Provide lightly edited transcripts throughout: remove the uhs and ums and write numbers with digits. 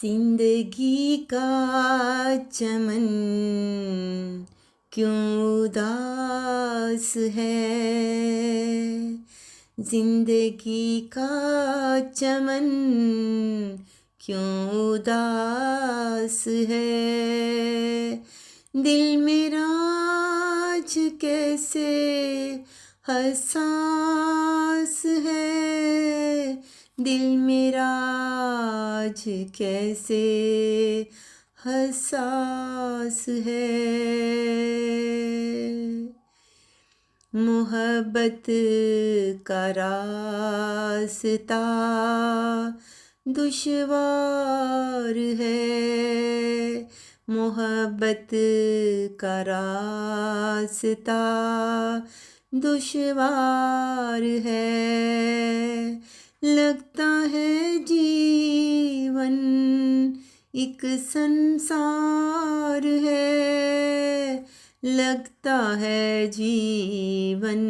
जिंदगी का चमन क्यों उदास है। जिंदगी का चमन क्यों उदास है। दिल मेरा आज कैसे हसास है। दिल मेरा आज कैसे हसास है। मोहब्बत का रास्ता दुश्वार है। मोहब्बत का रास्ता दुश्वार है। लगता है जीवन एक संसार है। लगता है जीवन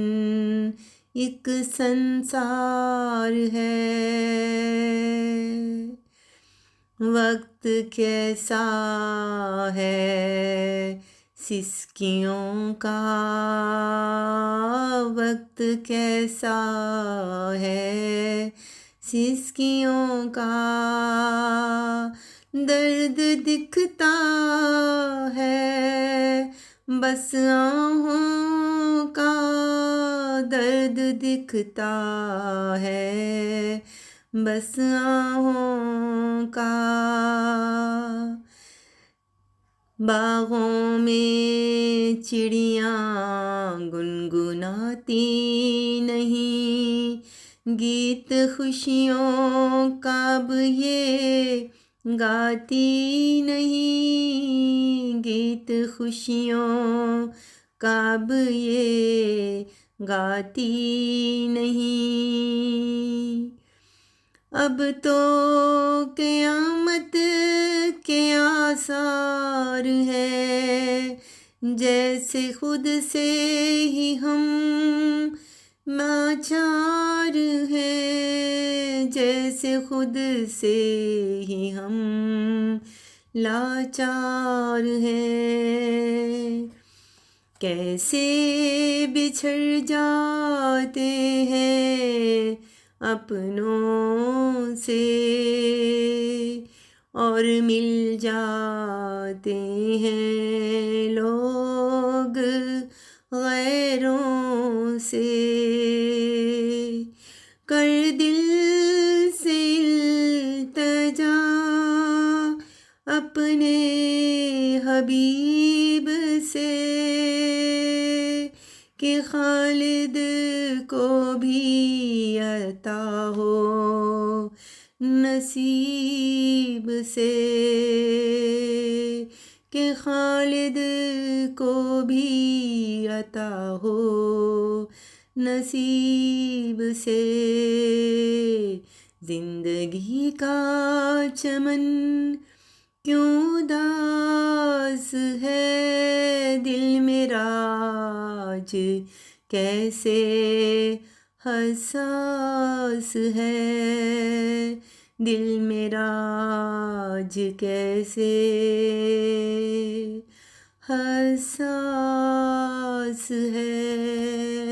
एक संसार है। वक्त कैसा है सिसकियों का। वक्त कैसा है सिसकियों का। दर्द दिखता है बस आहों का। दर्द दिखता है बस आहों का। बागों में चिड़ियाँ गुनगुनाती नहीं। गीत खुशियों का अब ये गाती नहीं। गीत खुशियों का अब ये गाती नहीं। अब तो क़यामत के आसार है। जैसे खुद से ही हम लाचार हैं। जैसे खुद से ही हम लाचार हैं। कैसे बिछड़ जाते हैं अपनों से और मिल जाते हैं लोग गैरों से। कर दिल से इल्तिजा अपने हबीब से कि खालिद को भी अता हो नसीब से। कि खालिद को भी अता हो नसीब से। जिंदगी का चमन क्यों उदास है। दिल मेरा आज कैसे हसास है। दिल मेरा आज कैसे हसास है।